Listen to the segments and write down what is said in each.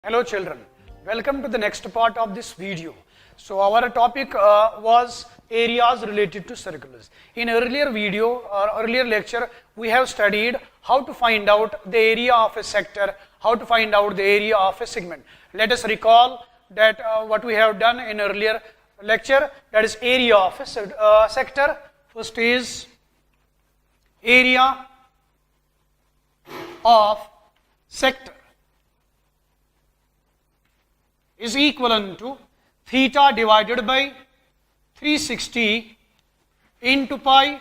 Hello children, welcome to the next part of this video. So our topic was areas related to circles. In earlier video or earlier lecture, we have studied how to find out the area of a sector, how to find out the area of a segment. Let us recall that what we have done in earlier lecture, that is area of a sector. First is area of sector is equivalent to theta divided by 360 into pi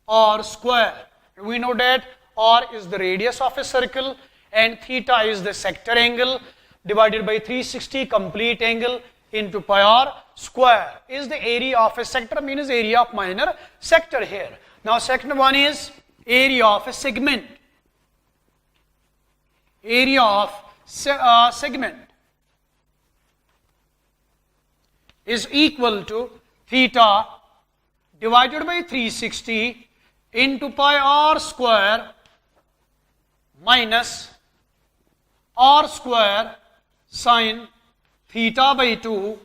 r square. We know that r is the radius of a circle and theta is the sector angle divided by 360 complete angle into pi r square is the area of a sector, means area of minor sector here. Now second one is area of a segment. Area of segment is equal to theta divided by 360 into pi r square minus r square sine theta by 2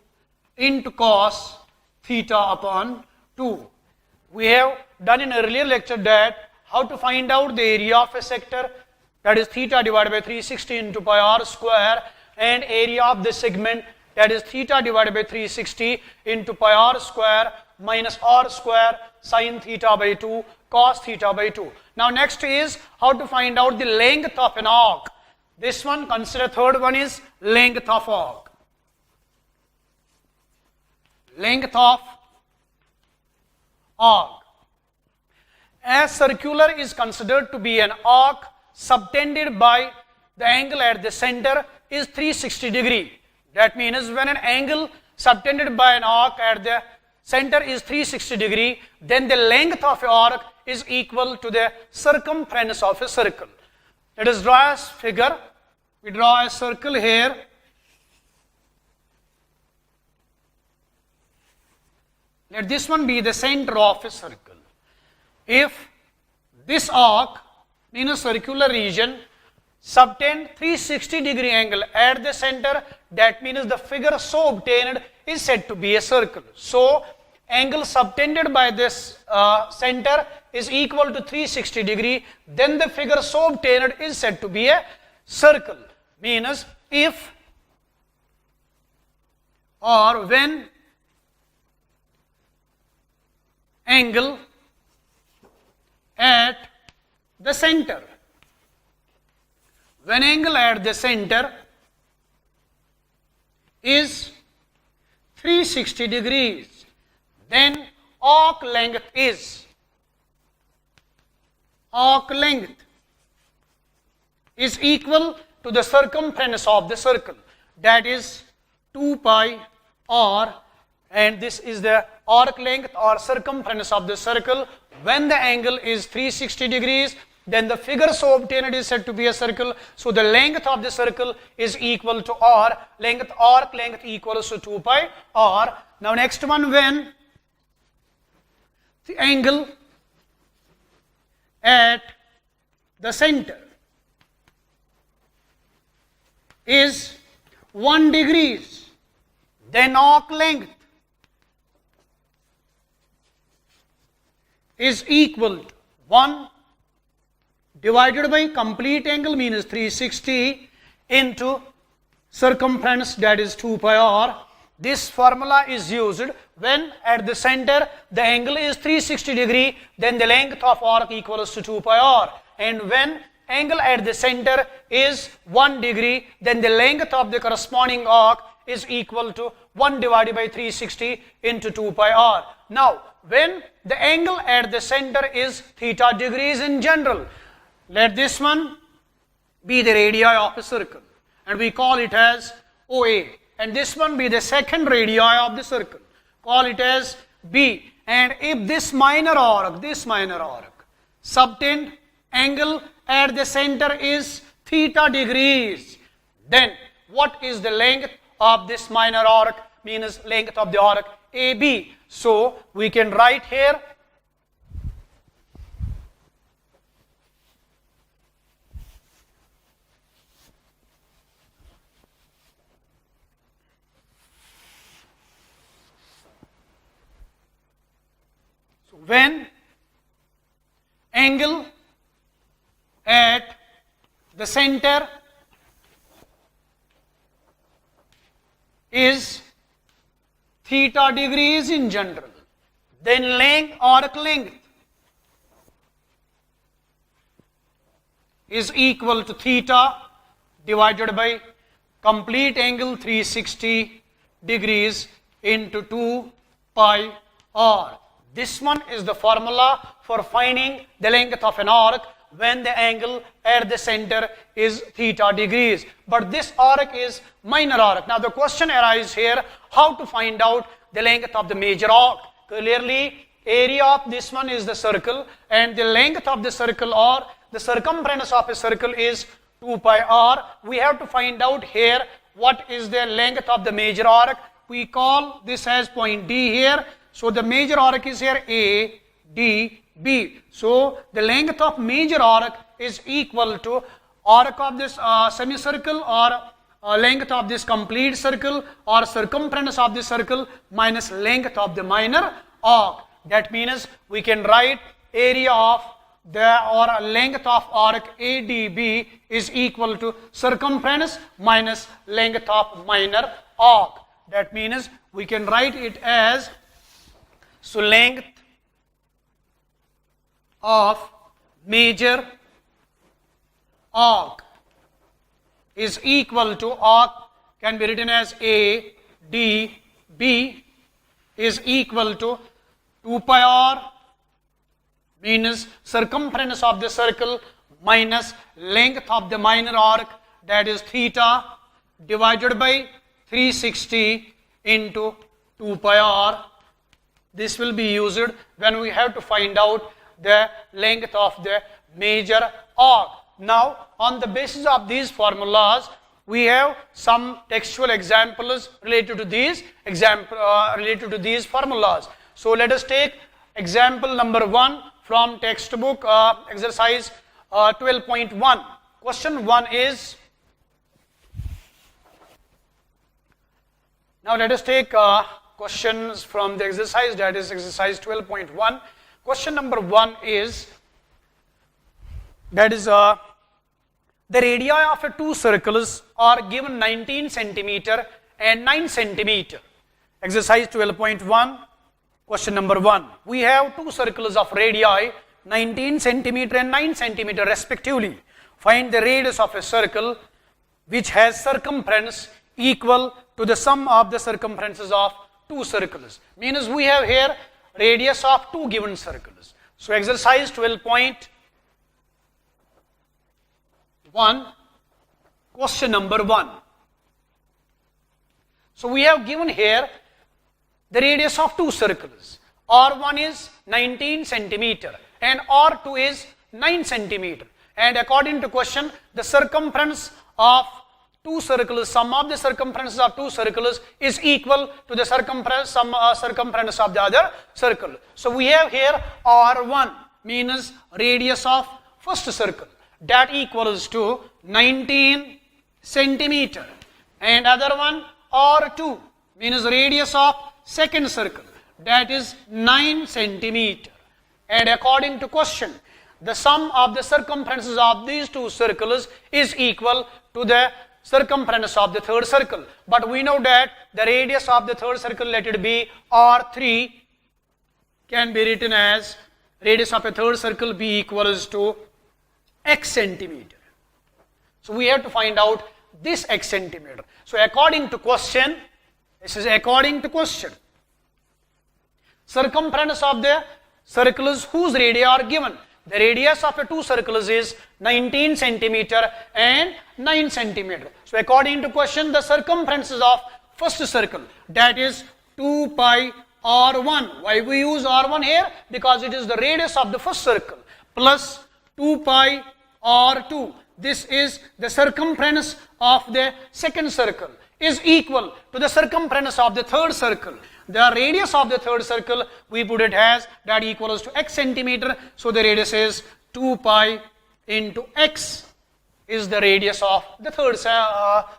into cos theta upon 2. We have done in earlier lecture that how to find out the area of a sector, that is theta divided by 360 into pi r square, and area of the segment, that is theta divided by 360 into pi r square minus r square sine theta by 2 cos theta by 2. Now next is how to find out the length of an arc. This one, consider third one is length of arc. Length of arc. As circular is considered to be an arc subtended by the angle at the center is 360 degree. That means when an angle subtended by an arc at the center is 360 degree, then the length of an arc is equal to the circumference of a circle. Let us draw a figure. We draw a circle here. Let this one be the center of a circle. If this arc in a circular region subtend 360 degree angle at the center, that means the figure so obtained is said to be a circle. So angle subtended by this center is equal to 360 degree, then the figure so obtained is said to be a circle. Means if or when angle at the center, when angle at the center is 360 degrees, then arc length is equal to the circumference of the circle, that is 2 pi r, and this is the arc length or circumference of the circle. When the angle is 360 degrees, then the figure so obtained is said to be a circle. So the length of the circle is equal to r, arc length equals to 2 pi r. Now next one, when the angle at the center is 1 degrees, then arc length is equal to 1 divided by complete angle, means 360, into circumference, that is 2 pi r. This formula is used when at the center the angle is 360 degree, then the length of arc equals to 2 pi r, and when angle at the center is 1 degree, then the length of the corresponding arc is equal to 1 divided by 360 into 2 pi r. Now when the angle at the center is theta degrees in general, let this one be the radii of a circle, and we call it as OA, and this one be the second radii of the circle, call it as B. And if this minor arc subtend angle at the center is theta degrees, then what is the length of this minor arc, means length of the arc AB. So we can write here when angle at the center is theta degrees in general, then arc length is equal to theta divided by complete angle 360 degrees into 2 pi r. This one is the formula for finding the length of an arc when the angle at the center is theta degrees. But this arc is minor arc. Now the question arises here, how to find out the length of the major arc? Clearly, area of this one is the circle, and the length of the circle or the circumference of a circle is 2 pi r. We have to find out here what is the length of the major arc. We call this as point D here. So the major arc is here A, D, B. So the length of major arc is equal to arc of this semicircle or length of this complete circle or circumference of the circle minus length of the minor arc. That means we can write area of the or length of arc ADB is equal to circumference minus length of minor arc. That means we can write it as, so length of major arc is equal to arc can be written as ADB is equal to 2 pi r means circumference of the circle minus length of the minor arc, that is theta, divided by 360 into 2 pi r. This will be used when we have to find out the length of the major arc. Now, on the basis of these formulas, we have some textual examples related to these formulas. So let us take example number 1 from textbook exercise 12.1. Question 1 is, now let us take questions from the exercise, that is exercise 12.1. Question number 1 is, that is the radii of two circles are given 19 centimeter and 9 centimeter. Exercise 12.1, question number 1. We have two circles of radii 19 centimeter and 9 centimeter respectively. Find the radius of a circle which has circumference equal to the sum of the circumferences of two circles. Means we have here radius of two given circles. So exercise 12.1, question number 1. So we have given here the radius of two circles. R1 is 19 centimeter and R2 is 9 centimeter. And according to question, the circumference of two circles, sum of the circumferences of two circles is equal to the circumference of the other circle. So we have here R1 means radius of first circle, that equals to 19 centimeter, and other one R2 means radius of second circle, that is 9 centimeter. And according to question, the sum of the circumferences of these two circles is equal to the circumference of the third circle. But we know that the radius of the third circle, let it be R3, can be written as radius of a third circle be equals to x centimeter. So we have to find out this x centimeter. So according to question, this is according to question, circumference of the circles whose radii are given. The radius of the two circles is 19 centimeter and 9 centimeter. So according to question, the circumferences of first circle, that is 2 pi r1. Why we use r1 here? Because it is the radius of the first circle, plus 2 pi r2. This is the circumference of the second circle, is equal to the circumference of the third circle. The radius of the third circle, we put it as that equals to x centimeter. So the radius is 2 pi into x is the radius of the third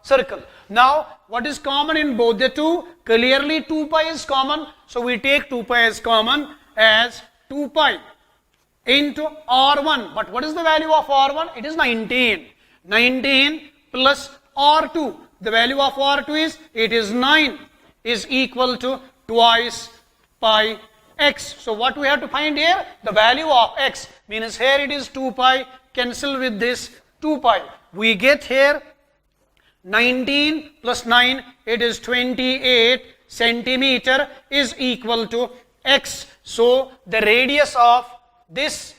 circle. Now, what is common in both the two? Clearly 2 pi is common. So we take 2 pi as common as 2 pi into R1. But what is the value of R1? It is 19. 19 plus R2. The value of R2 is 9 is equal to twice pi x. So what we have to find here? The value of x. Means here it is 2 pi. Cancel with this 2 pi. We get here 19 plus 9. It is 28 centimeter is equal to x. So the radius of this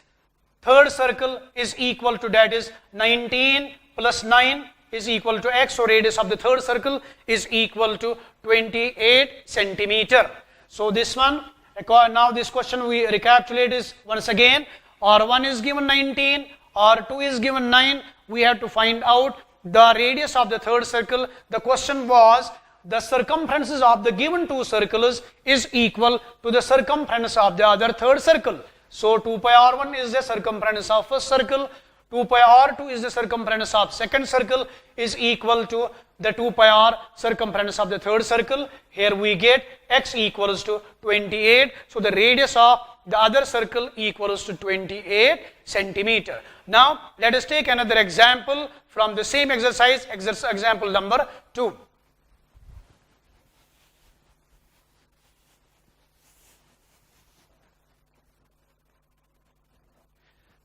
third circle is equal to, that is 19 plus 9 is equal to x. So radius of the third circle is equal to 28 centimeter. So this one, now this question we recapitulate is once again, R1 is given 19, R2 is given 9. We have to find out the radius of the third circle. The question was, the circumferences of the given two circles is equal to the circumference of the other third circle. So 2 pi R1 is the circumference of first circle, 2 pi R2 is the circumference of second circle, is equal to the 2 pi R circumference of the third circle. Here we get x equals to 28. So the radius of the other circle equals to 28 centimeter. Now let us take another example from the same exercise, example number 2.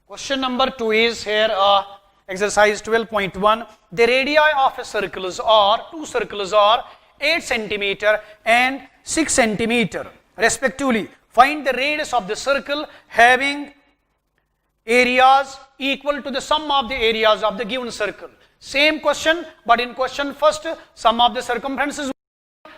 Question number 2 is here exercise 12.1. The radii of a circles are, two circles are 8 centimeter and 6 centimeter respectively. Find the radius of the circle having areas equal to the sum of the areas of the given circle. Same question, but in question first, sum of the circumferences.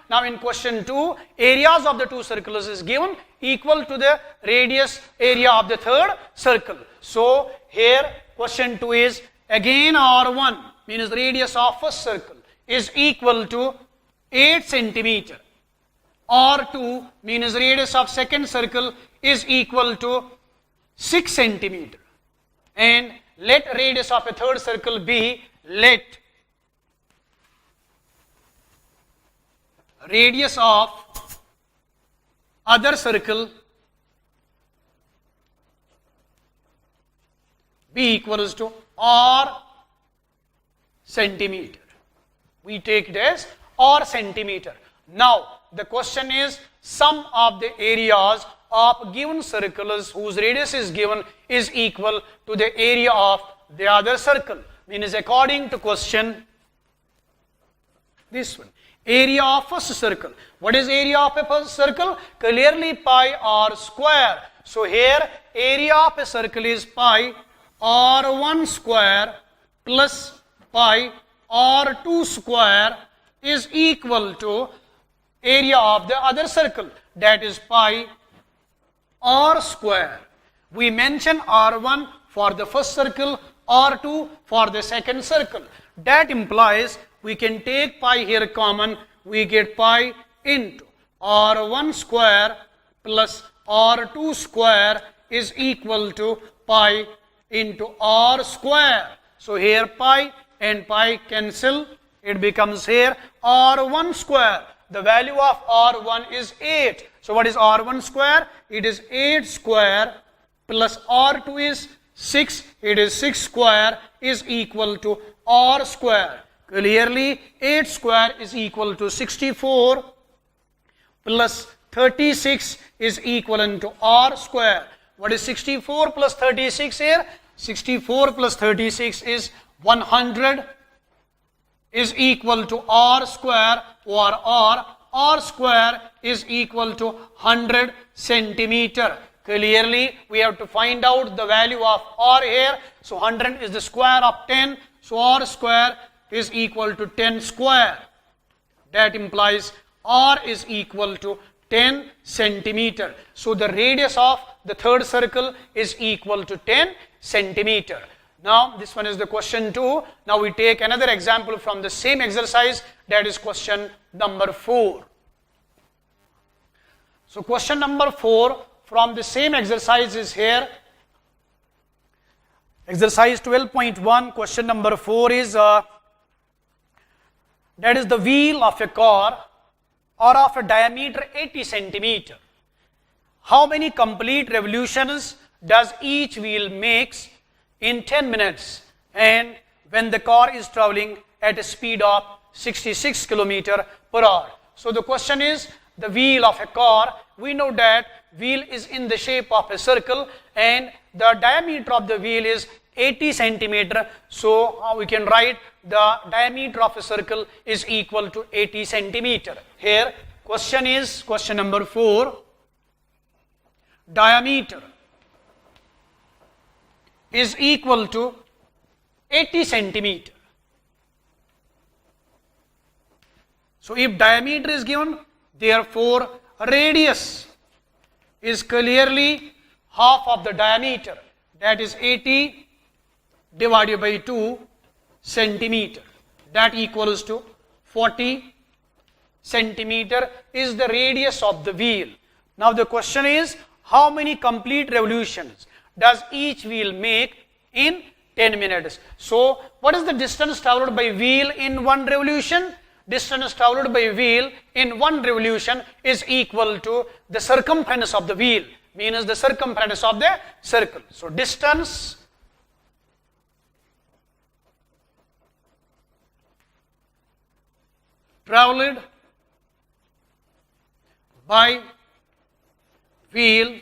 Now in question 2, areas of the two circles is given equal to the radius area of the third circle. So here question 2 is again R1 means radius of first circle is equal to 8 centimeter. R2 means radius of second circle is equal to 6 centimeter. And let radius of a third circle be, let radius of other circle be equals to R centimeter. We take it as R centimeter. Now the question is, sum of the areas of given circles whose radius is given is equal to the area of the other circle. Means according to question, this one, area of first circle. What is area of a first circle? Clearly pi r square. So here area of a circle is pi r1 square plus pi r2 square is equal to area of the other circle, that is pi r square. We mention r1 for the first circle, r2 for the second circle. That implies we can take pi here common, we get pi into r1 square plus r2 square is equal to pi into r square. So here pi and pi cancel, it becomes here r1 square. The value of r1 is 8. So what is r1 square? It is 8 square plus r2 is 6. It is 6 square is equal to r square. Clearly 8 square is equal to 64 plus 36 is equivalent to r square. What is 64 plus 36 here? 64 plus 36 is 100 is equal to r square, or r square is equal to 100 centimeter. Clearly we have to find out the value of r here. So 100 is the square of 10. So r square is equal to 10 square. That implies r is equal to 10 centimeter. So the radius of the third circle is equal to 10 centimeter. Now this one is the question 2. Now we take another example from the same exercise, that is question number 4. So question number 4 from the same exercise is here. Exercise 12.1, question number 4 is that is the wheel of a car or of a diameter 80 centimeter how many complete revolutions does each wheel makes in 10 minutes and when the car is traveling at a speed of 66 km per hour. So the question is, the wheel of a car, we know that wheel is in the shape of a circle and the diameter of the wheel is 80 centimeter. So we can write the diameter of a circle is equal to 80 centimeter. Here question is question number 4. Diameter is equal to 80 centimeter. So if diameter is given, therefore radius is clearly half of the diameter, that is 80 divided by 2 centimeter, that equals to 40 centimeter is the radius of the wheel. Now the question is, how many complete revolutions does each wheel make in 10 minutes? So what is the distance traveled by wheel in one revolution? Distance traveled by wheel in one revolution is equal to the circumference of the wheel, means the circumference of the circle. So distance traveled by wheel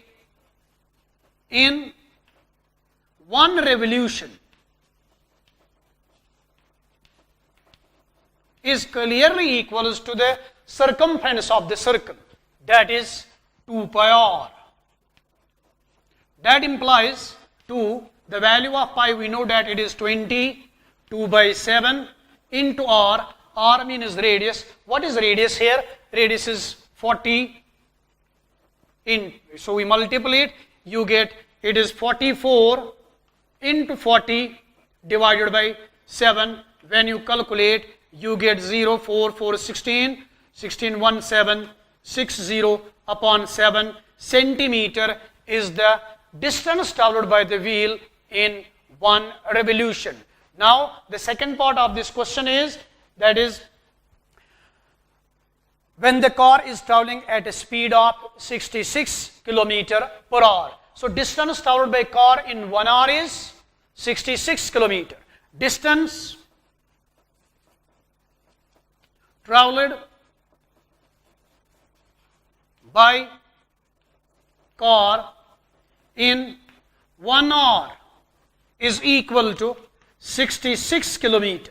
in one revolution is clearly equals to the circumference of the circle, that is 2 pi r. That implies 2, the value of pi we know that it is 20, 2 by 7 into r. R means radius. What is radius here? Radius is 40 so we multiply it, you get it is 44 into 40 divided by 7. When you calculate, you get 0, 4, 4, 16, 16, 1, 7, 6, 0 upon 7 centimeter is the distance traveled by the wheel in one revolution. Now the second part of this question is, that is, when the car is traveling at a speed of 66 km per hour. So distance traveled by car in 1 hour is 66 km. Distance traveled by car in 1 hour is equal to 66 km.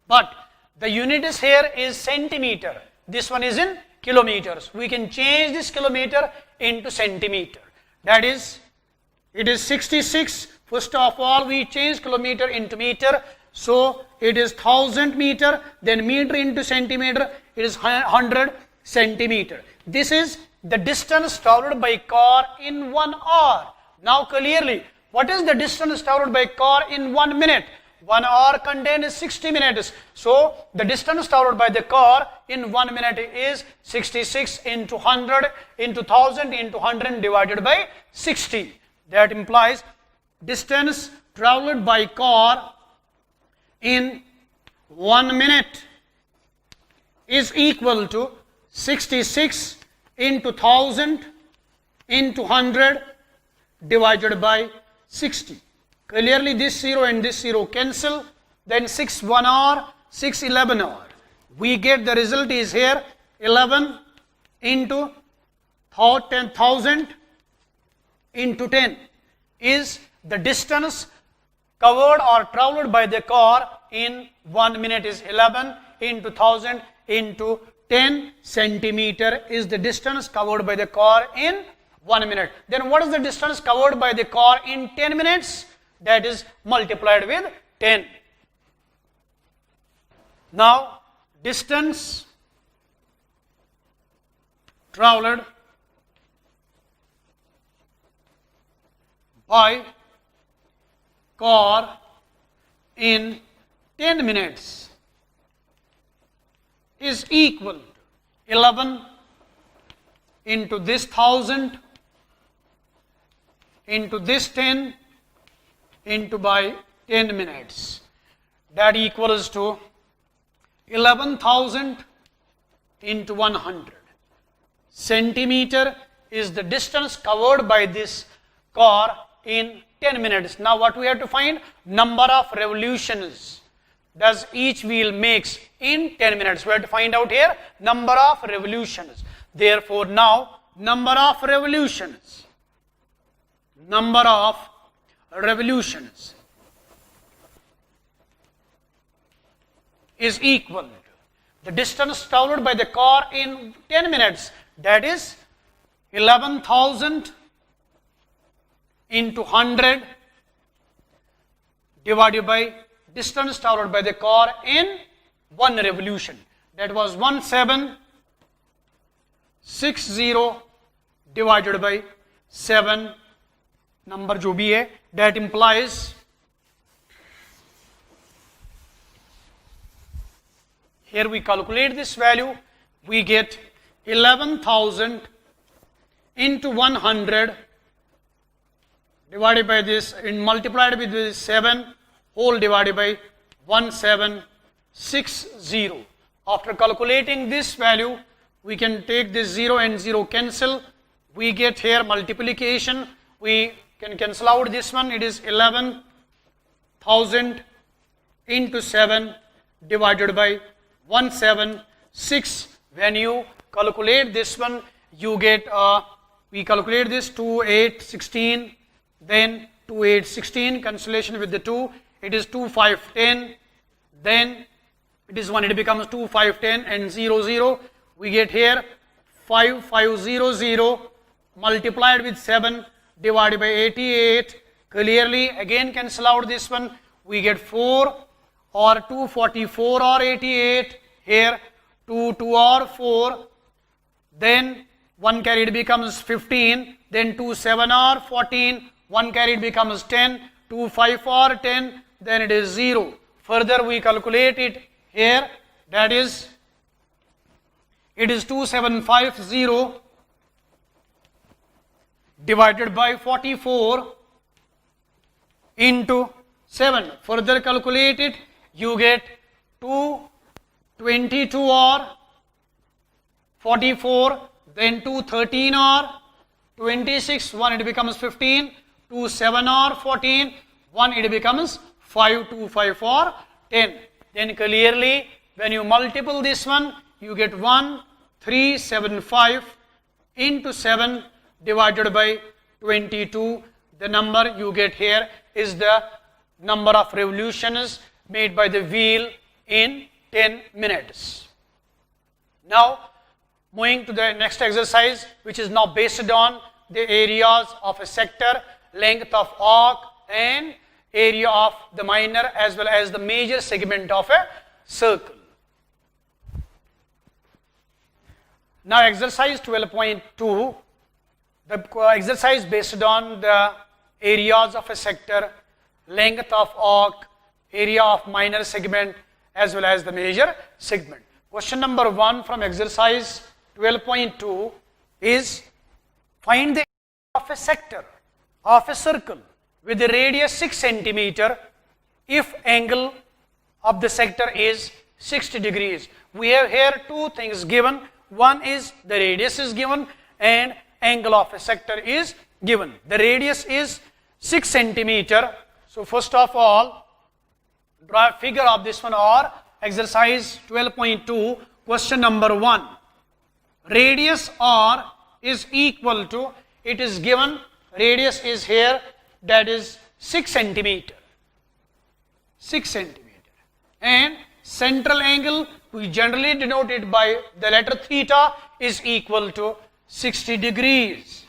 But the unit is here is centimeter. This one is in kilometers. We can change this kilometer into centimeter. That is, it is 66. First of all, we change kilometer into meter. So it is 1000 meter. Then meter into centimeter. It is 100 centimeter. This is the distance traveled by car in 1 hour. Now clearly, what is the distance traveled by car in 1 minute? 1 hour contains 60 minutes. So the distance traveled by the car in 1 minute is 66 into 100 into 1000 into 100 divided by 60. That implies distance traveled by car in 1 minute is equal to 66 into 1000 into 100 divided by 60. Clearly this 0 and this 0 cancel, then 6 1 hour, 6 11 hour. We get the result is here 11 into 10,000 into 10 is the distance covered or traveled by the car in 1 minute is 11 into 1000 into 10 centimeter is the distance covered by the car in 1 minute. Then what is the distance covered by the car in 10 minutes? That is multiplied with 10. Now, distance traveled by car in 10 minutes is equal to 11 into this 1000 into this 10 into by 10 minutes. That equals to 11,000 into 100. Centimeter is the distance covered by this car in 10 minutes. Now what we have to find? Number of revolutions does each wheel makes in 10 minutes. We have to find out here number of revolutions. Therefore now number of revolutions is equal to the distance traveled by the car in 10 minutes, that is 11,000 into 100 divided by distance traveled by the car in one revolution, that was 1760 divided by 7 number जो भी है, that implies here we calculate this value, we get 11,000 into 100 divided by this and multiplied with this 7 whole divided by 1760. After calculating this value, we can take this 0 and 0 cancel. We get here multiplication. We can cancel out this one. It is 11,000 into 7 divided by 176. When you calculate this one, you get, we calculate this 2, 8, 16, then 2, 8, 16, cancellation with the 2, it is 2, 5, 10, then it is 1, it becomes 2, 5, 10 and 0, 0. We get here 5, 5, 0, 0 multiplied with 7 divided by 88. Clearly again cancel out this one. We get 4 or 244 or 88. Here 2, 2 or 4. Then 1 carried becomes 15. Then 2, 7 or 14. 1 carried becomes 10. 2, 5 or 10. Then it is 0. Further we calculate it here. That is, it is 2750 divided by 44 into 7. Further calculate it, you get 222 or 44, then 213 or 26, 1 it becomes 15, 2, 7 or 14, 1 it becomes 5, 2, 5 or 10. Then clearly when you multiple this one, you get 1375 into 7 divided by 22. The number you get here is the number of revolutions made by the wheel in 10 minutes. Now moving to the next exercise, which is now based on the areas of a sector, length of arc and area of the minor as well as the major segment of a circle. Now exercise 12.2, the exercise based on the areas of a sector, length of arc, area of minor segment as well as the major segment. Question number 1 from exercise 12.2 is, find the area of a sector of a circle with the radius 6 centimeter if angle of the sector is 60 degrees. We have here two things given. One is the radius is given and angle of a sector is given. The radius is 6 centimeter. So first of all, draw a figure of this one, or exercise 12.2, question number 1. Radius R is equal to, it is given, radius is here, that is 6 centimeter. 6 centimeter. And central angle, we generally denote it by the letter theta, is equal to 60 degrees.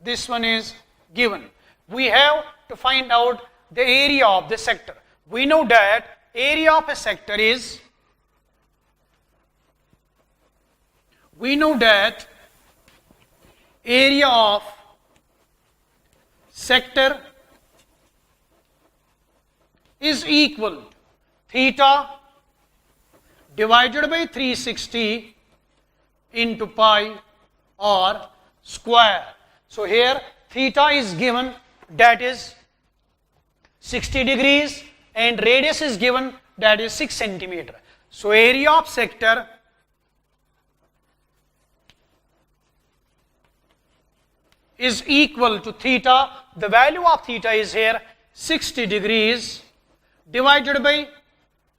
This one is given. We have to find out the area of the sector. We know that area of a sector is, area of sector is equal to theta divided by 360 into pi or square. So here theta is given, that is 60 degrees, and radius is given, that is 6 centimeter. So area of sector is equal to theta. The value of theta is here 60 degrees divided by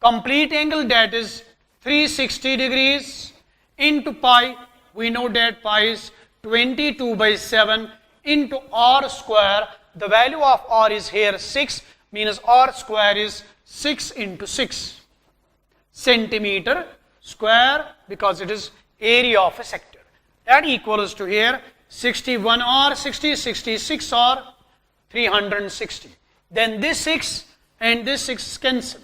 complete angle, that is 360 degrees, into pi. We know that pi is 22 by 7 into r square. The value of r is here 6, means r square is 6 into 6 centimeter square, because it is area of a sector. That equals to here 61 or 60, 66 or 360. Then this 6 and this 6 cancel.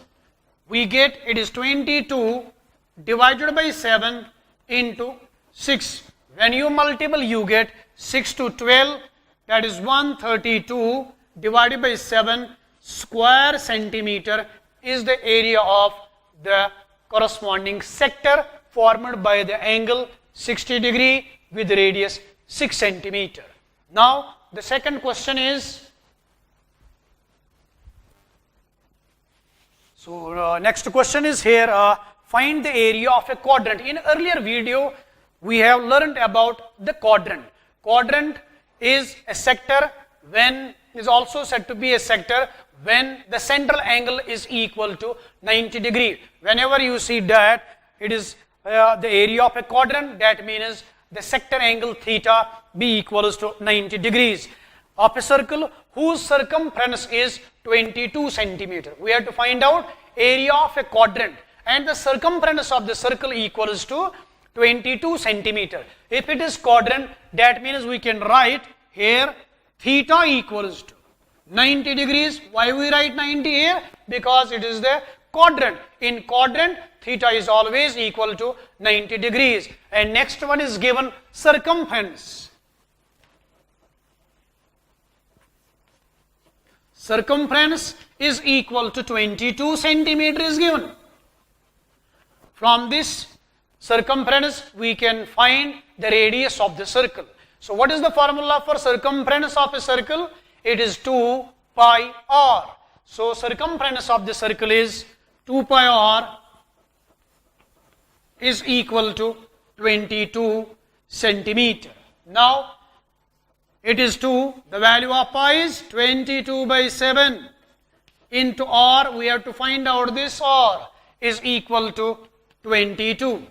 We get it is 22 divided by 7 into 6. When you multiple, you get 6 to 12, that is 132 divided by 7 square centimeter is the area of the corresponding sector formed by the angle 60 degree with radius 6 centimeter. Now the second question is, next question is here, find the area of a quadrant. In earlier video we have learned about the quadrant. Quadrant is a sector when is also said to be a sector when the central angle is equal to 90 degree. Whenever you see that it is the area of a quadrant, that means the sector angle theta be equals to 90 degrees of a circle whose circumference is 22 centimeter. We have to find out area of a quadrant, and the circumference of the circle equals to 22 centimeter. If it is quadrant, that means we can write here theta equals to 90 degrees. Why we write 90 here? Because it is the quadrant. In quadrant, theta is always equal to 90 degrees. And next one is given circumference. Circumference is equal to 22 centimeter is given. From this circumference, we can find the radius of the circle. So what is the formula for circumference of a circle? It is 2 pi r. So circumference of the circle is 2 pi r is equal to 22 centimeter. Now it is 2, the value of pi is 22 by 7 into r. We have to find out this r is equal to 22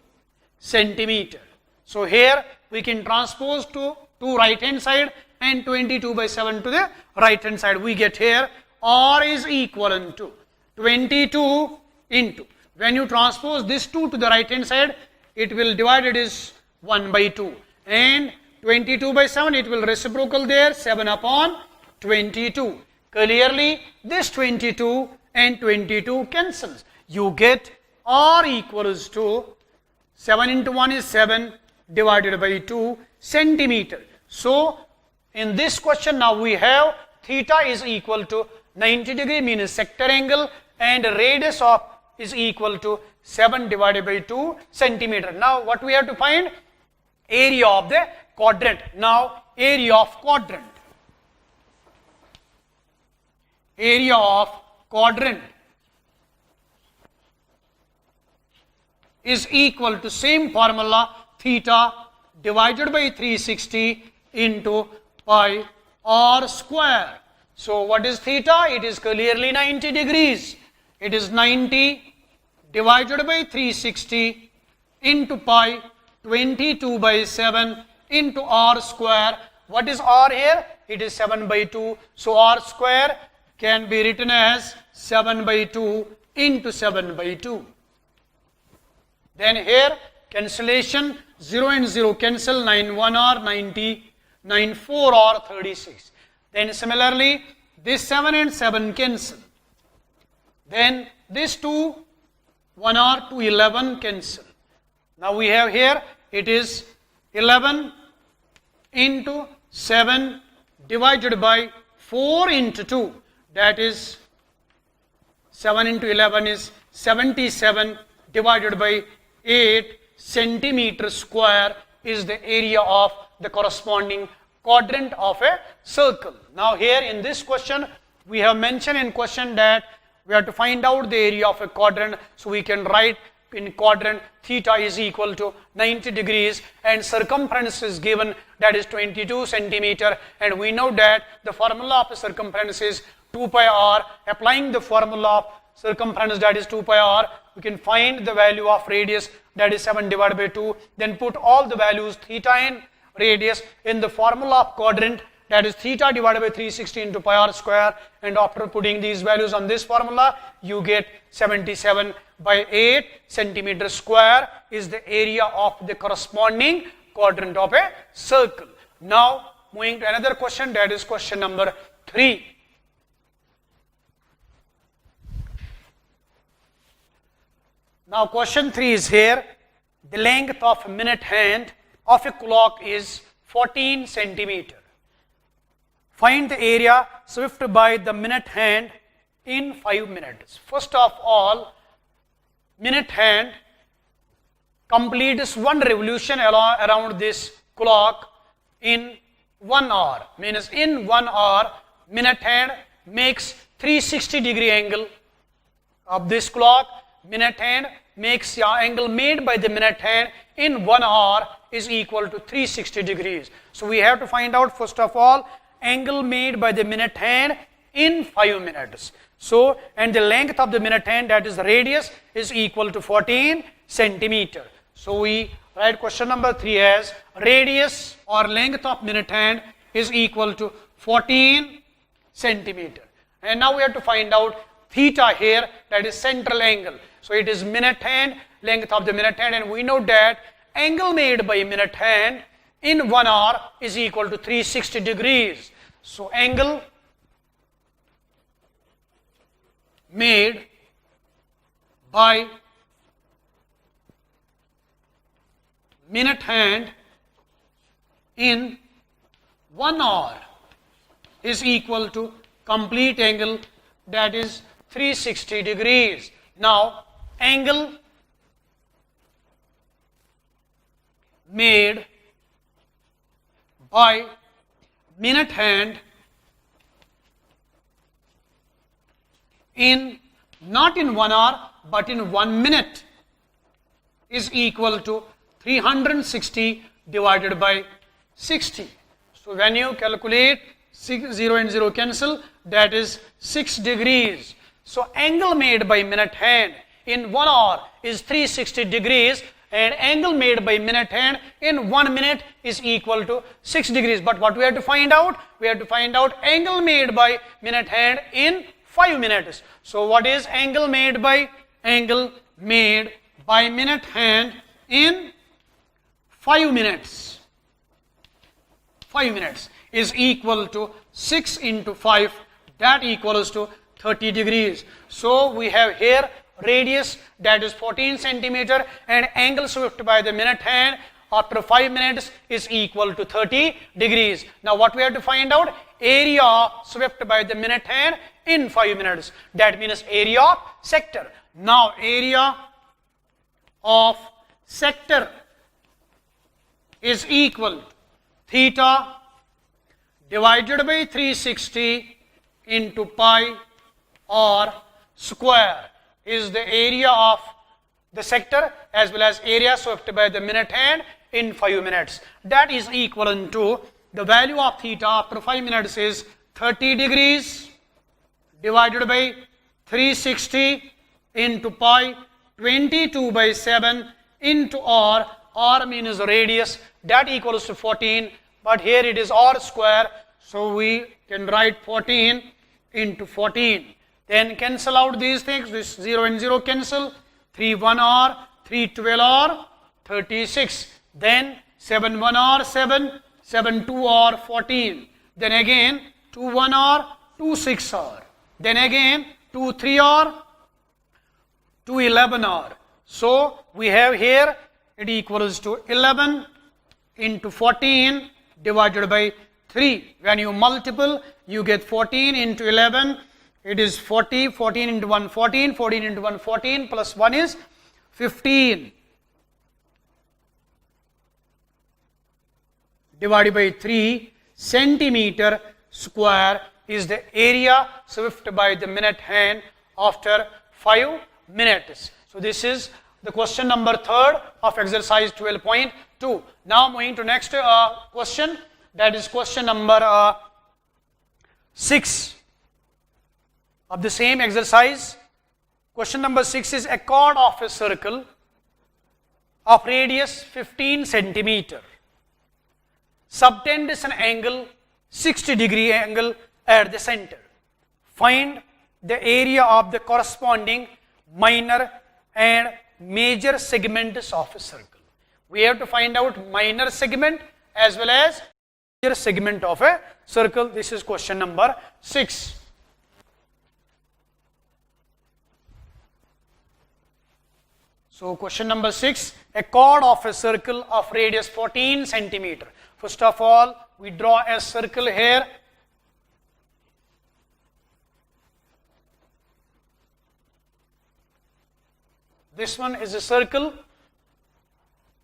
centimeter. So here we can transpose to right hand side and 22 by 7 to the right hand side. We get here r is equal to 22 into, when you transpose this 2 to the right hand side, it will divide it is 1 by 2, and 22 by 7, it will reciprocal there, 7 upon 22. Clearly this 22 and 22 cancels. You get r equals to 7 into 1 is 7 divided by 2 centimeter. So in this question now we have theta is equal to 90 degree, means sector angle, and radius of is equal to 7 divided by 2 centimeter. Now what we have to find? Area of the quadrant. Now area of quadrant. Area of quadrant is equal to same formula, theta divided by 360 into pi r square. So what is theta? It is clearly 90 degrees. It is 90 divided by 360 into pi 22 by 7 into r square. What is r here? It is 7 by 2. So r square can be written as 7 by 2 into 7 by 2. Then here cancellation, 0 and 0 cancel, 9 1 r 90, 9 4 r 36. Then similarly this 7 and 7 cancel. Then this 2 1 r to 11 cancel. Now we have here it is 11 into 7 divided by 4 into 2, that is 7 into 11 is 77 divided by 8 centimeter square is the area of the corresponding quadrant of a circle. Now here in this question we have mentioned in question that we have to find out the area of a quadrant, so we can write in quadrant theta is equal to 90 degrees and circumference is given, that is 22 centimeter, and we know that the formula of circumference is 2 pi r. Applying the formula of circumference, that is 2 pi r, we can find the value of radius, that is 7 divided by 2. Then put all the values theta and radius in the formula of quadrant, that is theta divided by 360 into pi r square, and after putting these values on this formula, you get 77 by 8 centimeter square is the area of the corresponding quadrant of a circle. Now moving to another question, that is question number 3. Now question 3 is here. The length of a minute hand of a clock is 14 centimeter. Find the area swept by the minute hand in 5 minutes. First of all, minute hand completes one revolution around this clock in 1 hour. Means in 1 hour, minute hand makes 360 degree angle of this clock. Minute hand makes the angle made by the minute hand in 1 hour is equal to 360 degrees. So we have to find out first of all angle made by the minute hand in 5 minutes. So, and the length of the minute hand, that is the radius, is equal to 14 centimeter. So we write question number 3 as radius or length of minute hand is equal to 14 centimeter. And now we have to find out theta here, that is central angle. So it is minute hand, length of the minute hand, and we know that angle made by minute hand in 1 hour is equal to 360 degrees. So angle made by minute hand in 1 hour is equal to complete angle, that is 360 degrees. Now angle made by minute hand in not in 1 hour but in 1 minute is equal to 360 divided by 60. So when you calculate 0 and 0 cancel, that is 6 degrees. So angle made by minute hand in 1 hour is 360 degrees, and angle made by minute hand in 1 minute is equal to 6 degrees. But what we have to find out? We have to find out angle made by minute hand in 5 minutes. So what is angle made by? Angle made by minute hand in 5 minutes. 5 minutes is equal to 6 into 5, that equals to 30 degrees. So we have here radius, that is 14 centimeter, and angle swept by the minute hand after 5 minutes is equal to 30 degrees. Now what we have to find out? Area swept by the minute hand in 5 minutes. That means area of sector. Now area of sector is equal to theta divided by 360 into pi r square is the area of the sector as well as area swept by the minute hand in 5 minutes. That is equivalent to the value of theta after 5 minutes is 30 degrees divided by 360 into pi 22 by 7 into r. R means radius, that equals to 14, but here it is r square, so we can write 14 into 14. Then cancel out these things, this 0 and 0 cancel, 3 1 r, 3 12 r, 36. Then 7 1 r, 7, 7 2 r, 14. Then again 2 1 r, 2 6 r. Then again 2 3 r, 2 11 r. So we have here it equals to 11 into 14 divided by 3. When you multiple, you get 14 into 11. It is 40, 14 into 1, 14, 14 into 1, 14, plus 1 is 15. Divided by 3 centimeter square is the area swept by the minute hand after 5 minutes. So this is the question number 3rd of exercise 12.2. Now moving to next question, that is question number 6 of the same exercise. Question number 6 is a chord of a circle of radius 15 centimeter subtends an angle 60-degree angle at the center. Find the area of the corresponding minor and major segments of a circle. We have to find out minor segment as well as major segment of a circle. This is question number 6. So question number 6, a chord of a circle of radius 14 centimeter. First of all, we draw a circle here. This one is a circle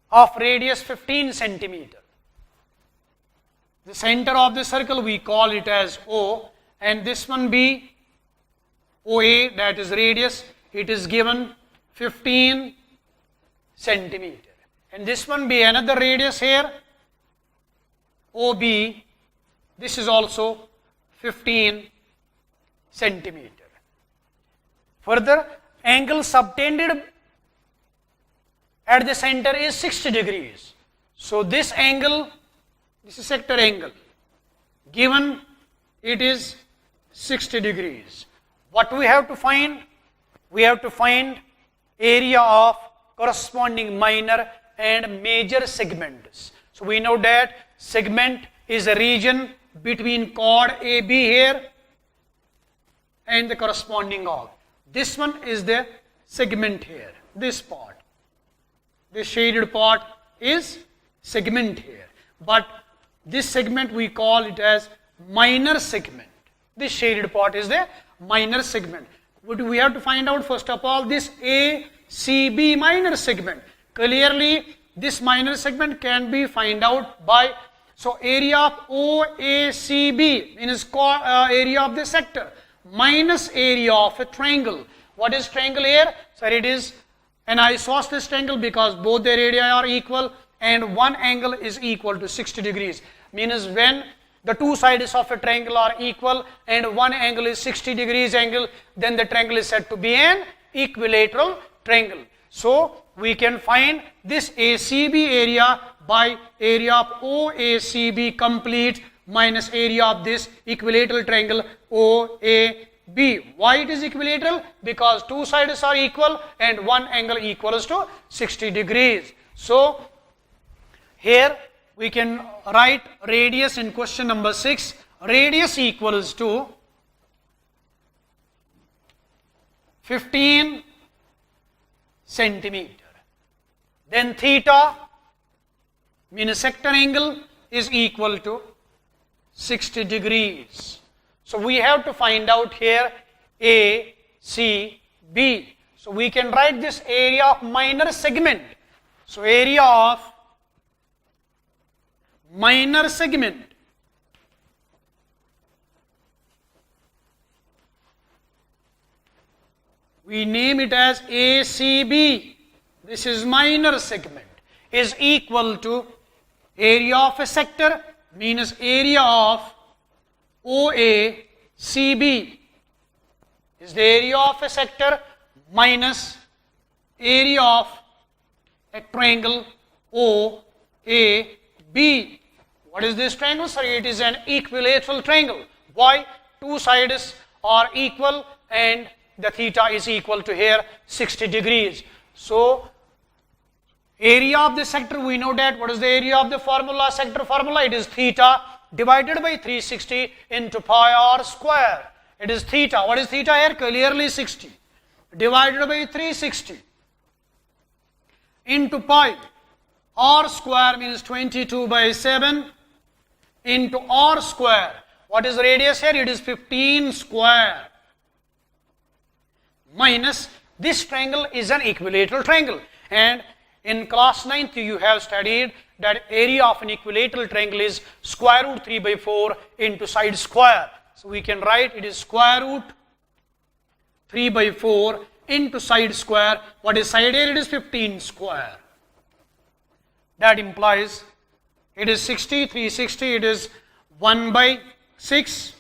of radius 15 centimeter. The center of the circle we call it as O, and this one be OA, that is radius, it is given 15 centimeter. And this one be another radius here, OB, this is also 15 centimeter. Further, angle subtended at the center is 60 degrees. So this angle, this is sector angle, given it is 60 degrees. What we have to find? We have to find area of corresponding minor and major segments. So we know that segment is a region between chord AB here and the corresponding arc. This one is the segment here, this part. This shaded part is segment here. But this segment we call it as minor segment. This shaded part is the minor segment. What do we have to find out? First of all, this ACB minor segment. Clearly, this minor segment can be find out by, so area of OACB means area of the sector minus area of a triangle. What is triangle here? So it is an isosceles triangle because both the radii are equal and one angle is equal to 60 degrees. Means when the two sides of a triangle are equal and one angle is 60 degrees angle, then the triangle is said to be an equilateral triangle. So we can find this ACB area by area of OACB complete minus area of this equilateral triangle OAB. Why it is equilateral? Because two sides are equal and one angle equals to 60 degrees. So here we can write radius in question number 6. Radius equals to 15 centimeter. Then theta means sector angle is equal to 60 degrees. So we have to find out here A, C, B. So we can write this area of minor segment. So area of minor segment we name it as ACB. This is minor segment is equal to area of a sector means area of OACB is the area of a sector minus area of a triangle OAB. What is this triangle? Sorry, it is an equilateral triangle. Why? Two sides are equal and the theta is equal to here 60 degrees. So area of the sector, we know that. What is the area of the formula? Sector formula, it is theta divided by 360 into pi r square. It is theta. What is theta here? Clearly 60 divided by 360 into pi. R square means 22 by 7 into r square. What is radius here? It is 15 square. Minus this triangle is an equilateral triangle. And in class 9th you have studied that area of an equilateral triangle is square root 3 by 4 into side square. So we can write it is square root 3 by 4 into side square. What is side area? It is 15 square. That implies it is 60, 360, it is 1 by 6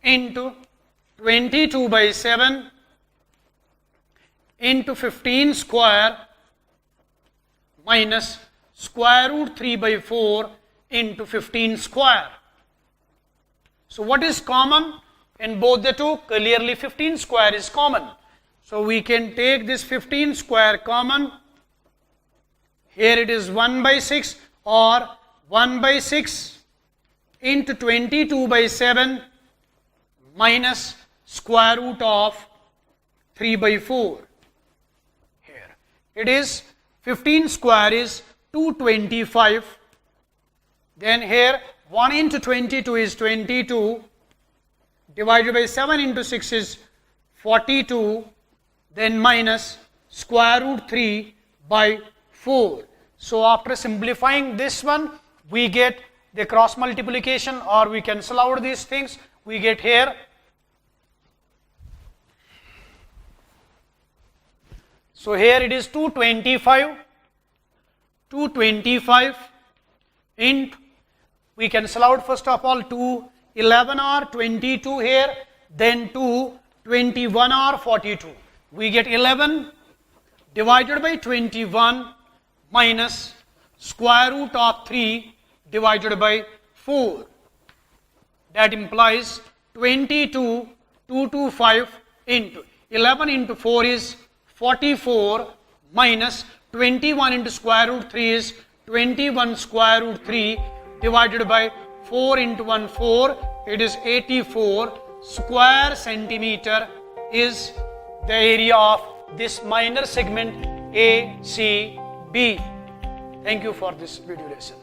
into 22 by 7 into 15 square minus square root 3 by 4 into 15 square. So what is common in both the two? Clearly 15 square is common. So we can take this 15 square common. Here it is 1 by 6 or 1 by 6 into 22 by 7 minus square root of 3 by 4. Here it is 15 square is 225. Then here 1 into 22 is 22. Divided by 7 into 6 is 42. Then minus square root 3 by 4. So after simplifying this one, we get the cross multiplication, or we cancel out these things. We get here so here it is 225 into, we cancel out first of all 2 11 or 22 here, then 2 21 or 42. We get 11 divided by 21 minus square root of 3 divided by 4. That implies 22,225 into 11 into 4 is 44 minus 21 into square root 3 is 21 square root 3 divided by 4 into 1 4. It is 84 square centimeter is the area of this minor segment ACB. Thank you for this video lesson.